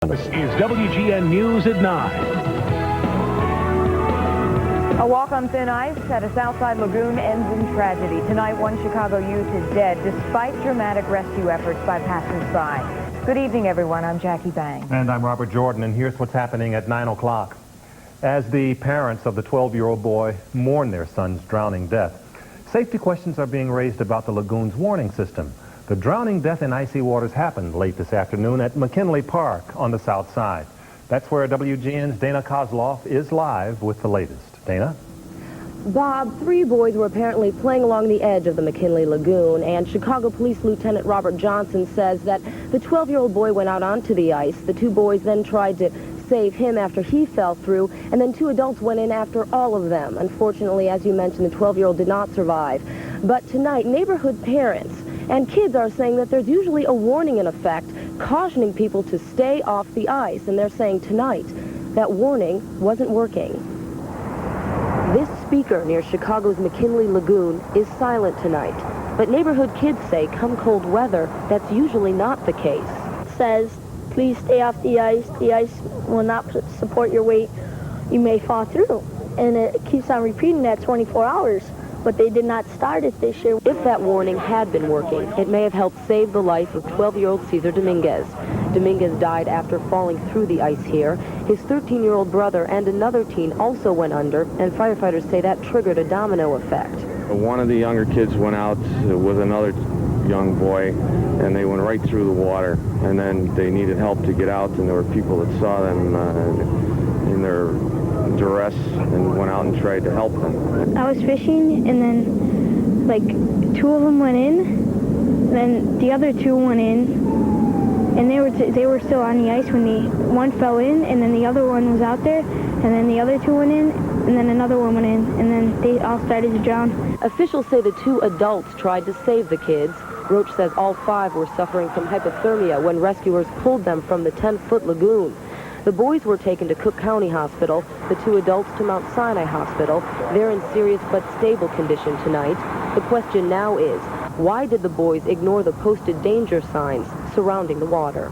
This is WGN News at 9. A walk on thin ice at a Southside lagoon ends in tragedy. Tonight, one Chicago youth is dead despite dramatic rescue efforts by passers-by. Good evening, everyone. I'm Jackie Bang. And I'm Robert Jordan, and here's what's happening at 9 o'clock. As the parents of the 12-year-old boy mourn their son's drowning death, safety questions are being raised about the lagoon's warning system. The drowning death in icy waters happened late this afternoon at McKinley Park on the south side. That's where WGN's Dana Kozloff is live with the latest. Dana? Bob, 3 boys were apparently playing along the edge of the McKinley Lagoon, and Chicago Police Lieutenant Robert Johnson says that the 12-year-old boy went out onto the ice. The 2 boys then tried to save him after he fell through, and then 2 adults went in after all of them. Unfortunately, as you mentioned, the 12-year-old did not survive. But tonight, neighborhood parents and kids are saying that there's usually a warning in effect, cautioning people to stay off the ice, and they're saying tonight that warning wasn't working. This speaker near Chicago's McKinley Lagoon is silent tonight, but neighborhood kids say come cold weather, that's usually not the case. It says, please stay off the ice will not support your weight, you may fall through. And it keeps on repeating that 24 hours, but they did not start it this year. If that warning had been working, it may have helped save the life of 12-year-old Cesar Dominguez. Dominguez died after falling through the ice here. His 13-year-old brother and another teen also went under, and firefighters say that triggered a domino effect. One of the younger kids went out with another young boy, and they went right through the water, and then they needed help to get out, and there were people that saw them in their duress and went out and tried to help them. I was fishing, and then like 2 of them went in, and then the other 2 went in, and they were still on the ice when one fell in, and then the other one was out there, and then the other 2 went in, and then another one went in, and then they all started to drown. Officials say the 2 adults tried to save the kids. Roach says all 5 were suffering from hypothermia when rescuers pulled them from the 10-foot lagoon. The boys were taken to Cook County Hospital, the 2 adults to Mount Sinai Hospital. They're in serious but stable condition tonight. The question now is, why did the boys ignore the posted danger signs surrounding the water?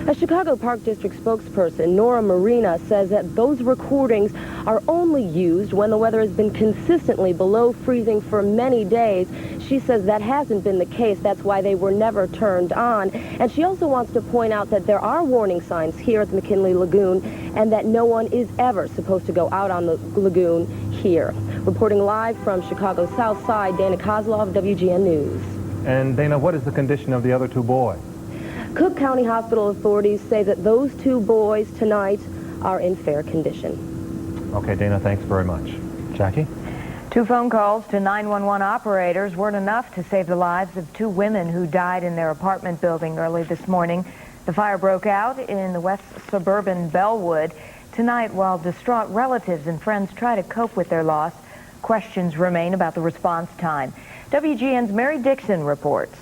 A Chicago Park District spokesperson, Nora Marina, says that those recordings are only used when the weather has been consistently below freezing for many days. She says that hasn't been the case. That's why they were never turned on. And she also wants to point out that there are warning signs here at the McKinley Lagoon and that no one is ever supposed to go out on the lagoon here. Reporting live from Chicago's South Side, Dana Kozloff, WGN News. And Dana, what is the condition of the other 2 boys? Cook County Hospital authorities say that those 2 boys tonight are in fair condition. Okay, Dana, thanks very much. Jackie? 2 phone calls to 911 operators weren't enough to save the lives of 2 women who died in their apartment building early this morning. The fire broke out in the west suburban Bellwood. Tonight, while distraught relatives and friends try to cope with their loss, questions remain about the response time. WGN's Mary Dixon reports.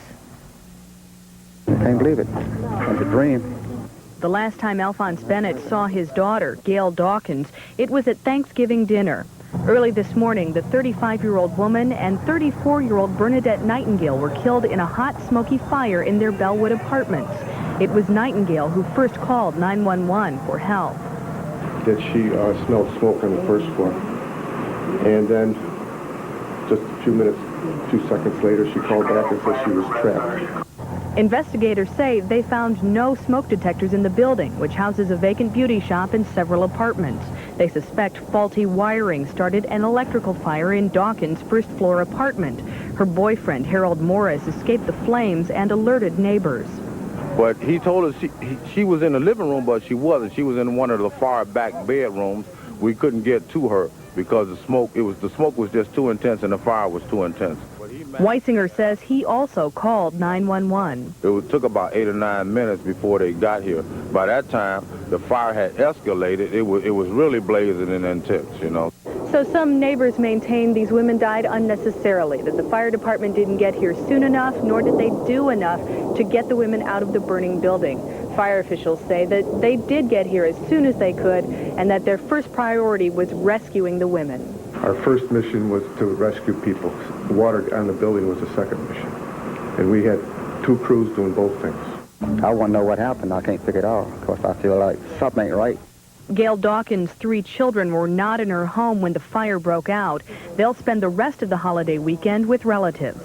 Can't believe it. It's a dream. The last time Alphonse Bennett saw his daughter, Gail Dawkins, it was at Thanksgiving dinner. Early this morning, the 35-year-old woman and 34-year-old Bernadette Nightingale were killed in a hot, smoky fire in their Bellwood apartments. It was Nightingale who first called 911 for help. That she smelled smoke on the first floor. And then, just a few seconds later, she called back and said she was trapped. Investigators say they found no smoke detectors in the building, which houses a vacant beauty shop and several apartments. They suspect faulty wiring started an electrical fire in Dawkins' first-floor apartment. Her boyfriend, Harold Morris, escaped the flames and alerted neighbors. But he told us she was in the living room, but she wasn't. She was in one of the far back bedrooms. We couldn't get to her because the smoke was just too intense and the fire was too intense. Weisinger says he also called 911. It took about 8 or 9 minutes before they got here. By that time, the fire had escalated. It was really blazing and intense, you know. So some neighbors maintain these women died unnecessarily, that the fire department didn't get here soon enough, nor did they do enough to get the women out of the burning building. Fire officials say that they did get here as soon as they could and that their first priority was rescuing the women. Our first mission was to rescue people. The water on the building was the second mission. And we had 2 crews doing both things. I want to know what happened. I can't figure it out. Of course, I feel like something ain't right. Gail Dawkins' 3 children were not in her home when the fire broke out. They'll spend the rest of the holiday weekend with relatives.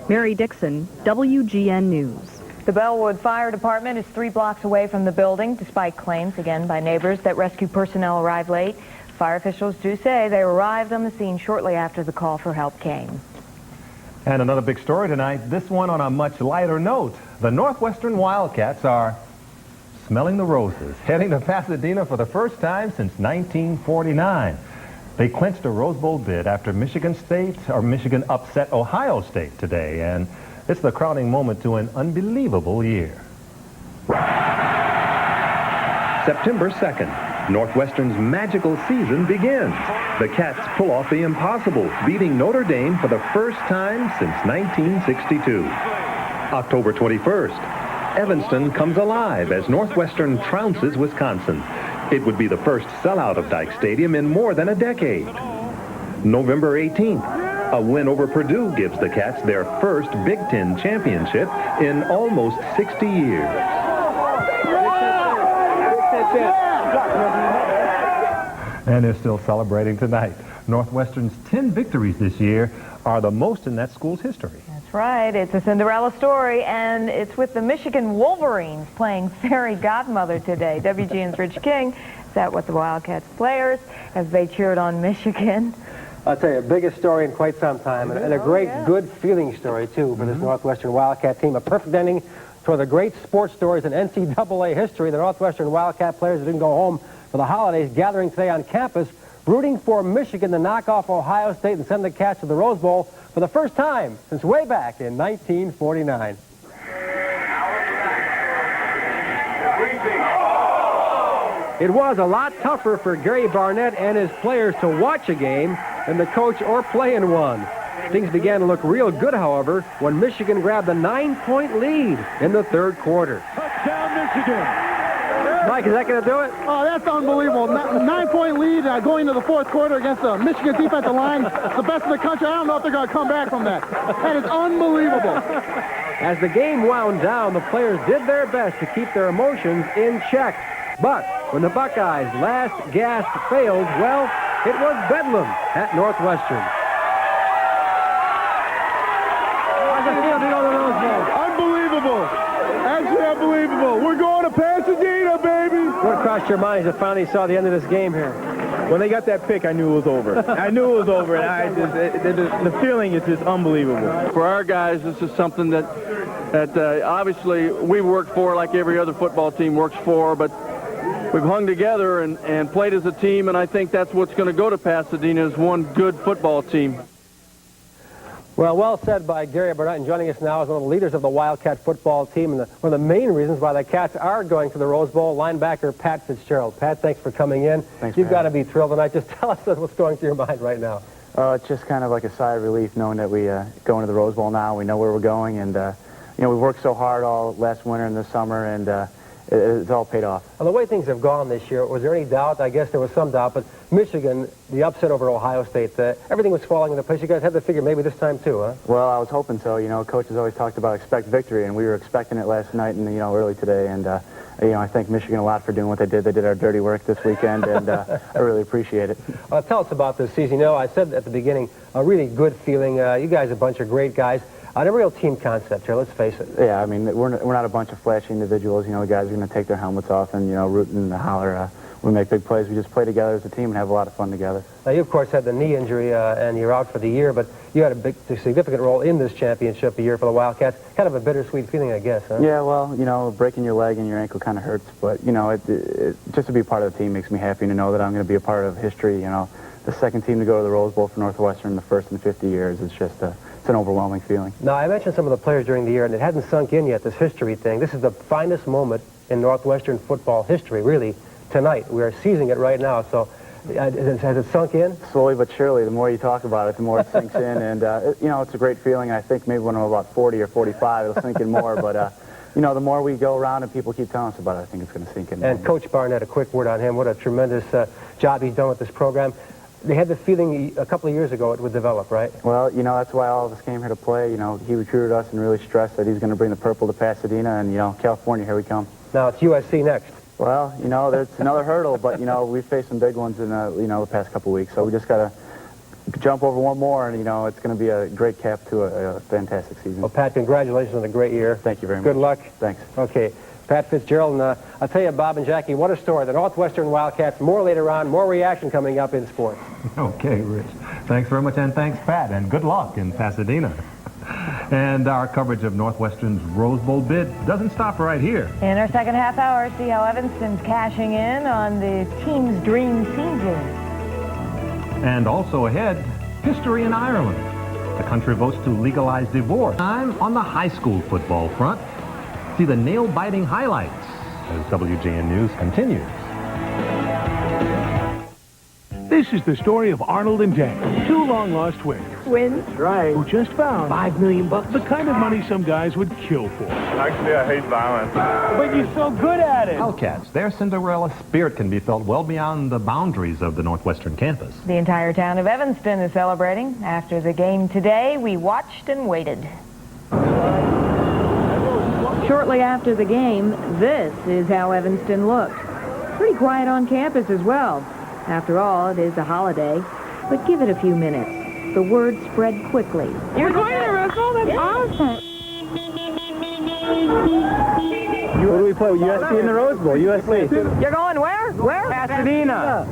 Mary Dixon, WGN News. The Bellwood Fire Department is 3 blocks away from the building, despite claims, again, by neighbors that rescue personnel arrived late. Fire officials do say they arrived on the scene shortly after the call for help came. And another big story tonight, this one on a much lighter note. The Northwestern Wildcats are smelling the roses, heading to Pasadena for the first time since 1949. They clinched a Rose Bowl bid after Michigan upset Ohio State today, and it's the crowning moment to an unbelievable year. September 2nd, Northwestern's magical season begins. The Cats pull off the impossible, beating Notre Dame for the first time since 1962. October 21st, Evanston comes alive as Northwestern trounces Wisconsin. It would be the first sellout of Dyke Stadium in more than a decade. November 18th, a win over Purdue gives the Cats their first Big Ten championship in almost 60 years. And they're still celebrating tonight. Northwestern's 10 victories this year are the most in that school's history. That's right. It's a Cinderella story, and it's with the Michigan Wolverines playing fairy godmother today. WGN's Rich King sat with the Wildcats players as they cheered on Michigan. I'll tell you, biggest story in quite some time, and a great, good feeling story, too, for this Northwestern Wildcat team. A perfect ending to the great sports stories in NCAA history. The Northwestern Wildcat players didn't go home for the holidays, gathering today on campus, rooting for Michigan to knock off Ohio State and send the Cats to the Rose Bowl for the first time since way back in 1949. It was a lot tougher for Gary Barnett and his players to watch a game than the coach or play in one. Things began to look real good, however, when Michigan grabbed a 9-point lead in the third quarter. Touchdown, Michigan. Mike, is that going to do it? Oh, that's unbelievable. 9-point lead going into the fourth quarter against the Michigan defensive line. It's the best in the country. I don't know if they're going to come back from that. That is unbelievable. As the game wound down, the players did their best to keep their emotions in check. But when the Buckeyes' last gasp failed, well, it was bedlam at Northwestern. Unbelievable. Actually unbelievable. We're going to Pasadena, baby. What crossed your mind as you finally saw the end of this game here? When they got that pick, I knew it was over. I knew it was over, and the feeling is just unbelievable. For our guys, this is something that obviously we work for like every other football team works for, but we've hung together and played as a team, and I think that's what's going to go to Pasadena is one good football team. Well said by Gary Barnett, and joining us now is one of the leaders of the Wildcat football team, and one of the main reasons why the Cats are going to the Rose Bowl, linebacker Pat Fitzgerald. Pat, thanks for coming in. Thanks. You've got to be thrilled tonight. Just tell us what's going through your mind right now. It's just kind of like a sigh of relief knowing that we go into the Rose Bowl now. We know where we're going, and we worked so hard all last winter and this summer, and it's all paid off. Well, the way things have gone this year, was there any doubt? I guess there was some doubt, but Michigan, the upset over Ohio State, everything was falling into place. You guys had to figure maybe this time too, huh? Well, I was hoping so. Coach has always talked about expect victory, and we were expecting it last night and, early today. And, I thank Michigan a lot for doing what they did. They did our dirty work this weekend, and I really appreciate it. Tell us about this season. I said at the beginning, a really good feeling. You guys are a bunch of great guys. A real team concept here, let's face it. Yeah, I mean, we're not a bunch of flashy individuals. The guys are going to take their helmets off and, root and holler. We make big plays. We just play together as a team and have a lot of fun together. Now, you, of course, had the knee injury, and you're out for the year, but you had a significant role in this championship a year for the Wildcats. Kind of a bittersweet feeling, I guess, huh? Yeah, well, breaking your leg and your ankle kind of hurts, but, just to be part of the team makes me happy to know that I'm going to be a part of history, The second team to go to the Rose Bowl for Northwestern, the first in 50 years. It's just it's an overwhelming feeling. Now, I mentioned some of the players during the year, and it hasn't sunk in yet, this history thing. This is the finest moment in Northwestern football history, really, tonight. We are seizing it right now, so has it sunk in? Slowly but surely. The more you talk about it, the more it sinks in, and, it's a great feeling. I think maybe when I'm about 40 or 45, it'll sink in more, but, the more we go around and people keep telling us about it, I think it's going to sink in. And Coach Barnett, a quick word on him. What a tremendous job he's done with this program. they had the feeling a couple of years ago it would develop, right? Well, you know, that's why all of us came here to play. You know, he recruited us and really stressed that he's going to bring the purple to Pasadena, and, you know, California, here we come. Now it's USC next. Well, you know, that's another hurdle, but, you know, we've faced some big ones in, you know, the past couple of weeks, so we just got to jump over one more, and, you know, it's going to be a great cap to a fantastic season. Well, Pat, congratulations on a great year. Thank you very much. Good luck. Thanks. Okay. Pat Fitzgerald, and I'll tell you, Bob and Jackie, what a story. The Northwestern Wildcats, more later on, more reaction coming up in sports. Okay, Rich. Thanks very much, and thanks, Pat, and good luck in Pasadena. And our coverage of Northwestern's Rose Bowl bid doesn't stop right here. In our second half hour, see how Evanston's cashing in on the team's dream season. And also ahead, history in Ireland. The country votes to legalize divorce. Time on the high school football front. See the nail-biting highlights as WGN News continues. This is the story of Arnold and Jack, two long-lost twins. Twins? Right. Who just found $5 million, the kind of money some guys would kill for. Actually, I hate violence. But you're so good at it. Wildcats, their Cinderella spirit can be felt well beyond the boundaries of the Northwestern campus. The entire town of Evanston is celebrating. After the game today, we watched and waited. Shortly after the game, this is how Evanston looked. Pretty quiet on campus as well. After all, it is a holiday. But give it a few minutes. The word spread quickly. You're going to wrestle? That's awesome. Who do we play with? USC in the Rose Bowl. USC. You're going where? Where? Pasadena.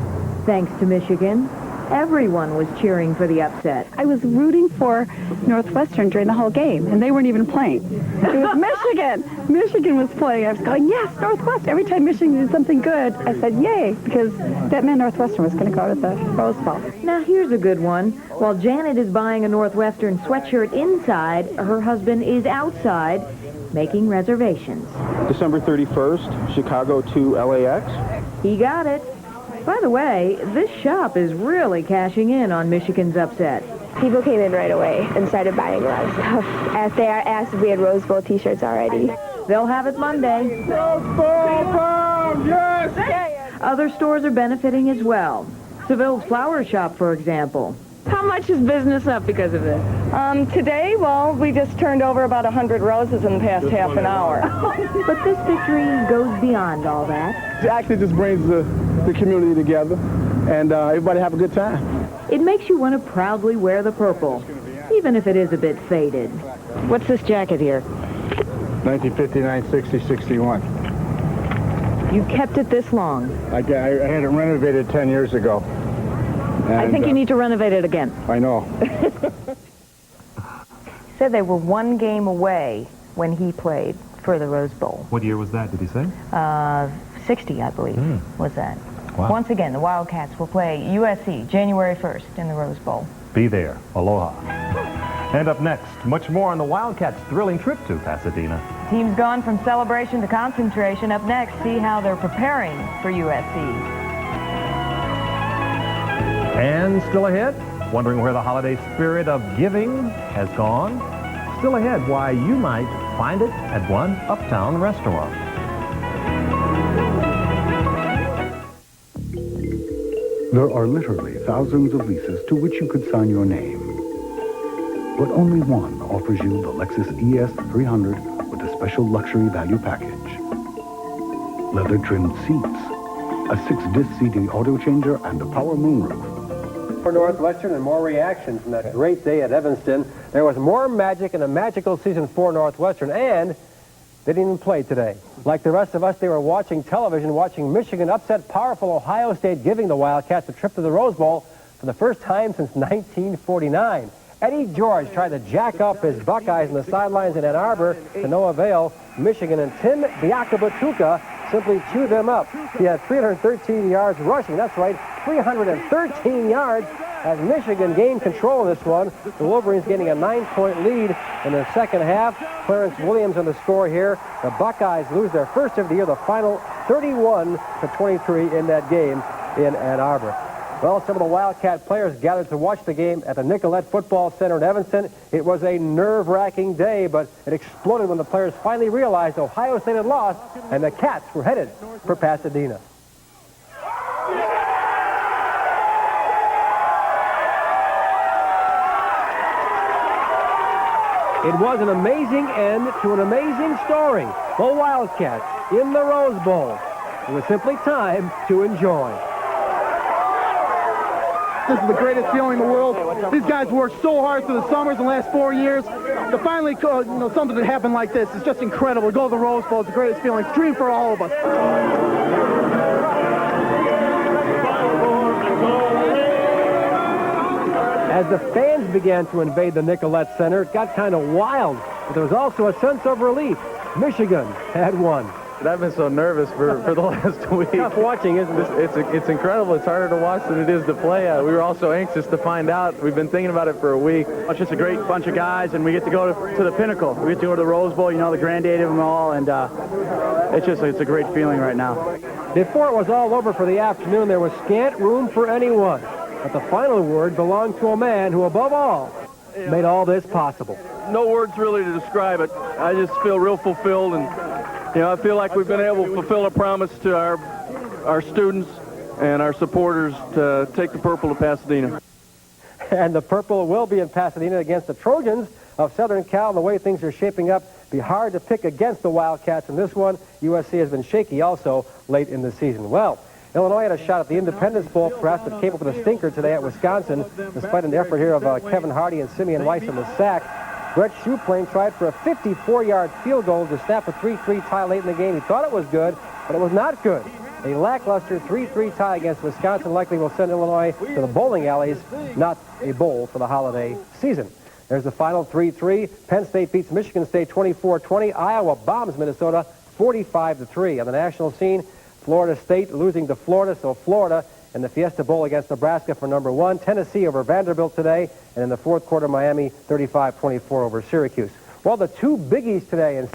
Thanks to Michigan, everyone was cheering for the upset. I was rooting for Northwestern during the whole game, and they weren't even playing. It was Michigan. Michigan was playing. I was going, yes, Northwestern. Every time Michigan did something good, I said, yay, because that meant Northwestern was going to go to the Rose Bowl. Now, here's a good one. While Janet is buying a Northwestern sweatshirt inside, her husband is outside making reservations. December 31st, Chicago to LAX. He got it. By the way, this shop is really cashing in on Michigan's upset. People came in right away and started buying a lot of stuff. As they asked if we had Rose Bowl t-shirts already. They'll have it Monday. Rose Bowl bound, yes! Other stores are benefiting as well. Seville's Flower Shop, for example. How much is business up because of this? Today, well, we just turned over about 100 roses in the past half an hour. But this victory goes beyond all that. It actually just brings the community together, and everybody have a good time. It makes you want to proudly wear the purple, even if it is a bit faded. What's this jacket here? 1959, 60, 61. You kept it this long. I had it renovated 10 years ago. I think you need to renovate it again. I know. Said they were one game away when he played for the Rose Bowl. What year was that, did he say? 60, I believe, was that. Wow. Once again, the Wildcats will play USC January 1st in the Rose Bowl. Be there. Aloha. And up next, much more on the Wildcats' thrilling trip to Pasadena. Team's gone from celebration to concentration. Up next, see how they're preparing for USC. And still ahead, wondering where the holiday spirit of giving has gone? Still ahead, why you might find it at one uptown restaurant. There are literally thousands of leases to which you could sign your name. But only one offers you the Lexus ES 300 with a special luxury value package. Leather-trimmed seats, a 6-disc CD auto changer, and a power moonroof. For Northwestern and more reaction from that great day at Evanston. There was more magic in a magical season for Northwestern, and they didn't even play today. Like the rest of us, they were watching television, watching Michigan upset powerful Ohio State, giving the Wildcats a trip to the Rose Bowl for the first time since 1949. Eddie George tried to jack up his Buckeyes in the sidelines in Ann Arbor to no avail. Michigan and Tim Diakabatuka simply chewed them up. He had 313 yards rushing. That's right, 313 yards as Michigan gained control of this one. The Wolverines getting a 9-point lead in the second half. Clarence Williams on the score here. The Buckeyes lose their first of the year, the final 31-23 in that game in Ann Arbor. Well, some of the Wildcat players gathered to watch the game at the Nicollet Football Center in Evanston. It was a nerve-wracking day, but it exploded when the players finally realized Ohio State had lost and the Cats were headed for Pasadena. It was an amazing end to an amazing story. The Wildcats in the Rose Bowl. It was simply time to enjoy. This is the greatest feeling in the world. These guys worked so hard through the summers in the last 4 years. To finally, something that happened like this, it's just incredible. To go to the Rose Bowl, it's the greatest feeling. It's a dream for all of us. As the fans began to invade the Nicolette Center, it got kind of wild. But there was also a sense of relief. Michigan had won. I've been so nervous for the last week. Tough watching, isn't it? It's incredible. It's harder to watch than it is to play. We were all so anxious to find out. We've been thinking about it for a week. It's just a great bunch of guys, and we get to go to the pinnacle. We get to go to the Rose Bowl, you know, the granddaddy of them all, and it's a great feeling right now. Before it was all over for the afternoon, there was scant room for anyone. But the final word belonged to a man who, above all, made all this possible. No words really to describe it. I just feel real fulfilled, and I feel like we've been able to fulfill a promise to our students and our supporters to take the purple to Pasadena. And the purple will be in Pasadena against the Trojans of Southern Cal. The way things are shaping up, be hard to pick against the Wildcats in this one. USC has been shaky also late in the season. Well, Illinois had a shot at the Independence Bowl, perhaps it came up with a stinker today at Wisconsin, despite an effort here of Kevin Hardy and Simeon Rice on the sack. Brett Schuplane tried for a 54-yard field goal to snap a 3-3 tie late in the game. He thought it was good, but it was not good. A lackluster 3-3 tie against Wisconsin likely will send Illinois to the bowling alleys, not a bowl for the holiday season. There's the final 3-3. Penn State beats Michigan State 24-20. Iowa bombs Minnesota 45-3. On the national scene, Florida State losing to Florida, so Florida in the Fiesta Bowl against Nebraska for number 1. Tennessee over Vanderbilt today, and in the fourth quarter, Miami 35-24 over Syracuse. Well, the two biggies today in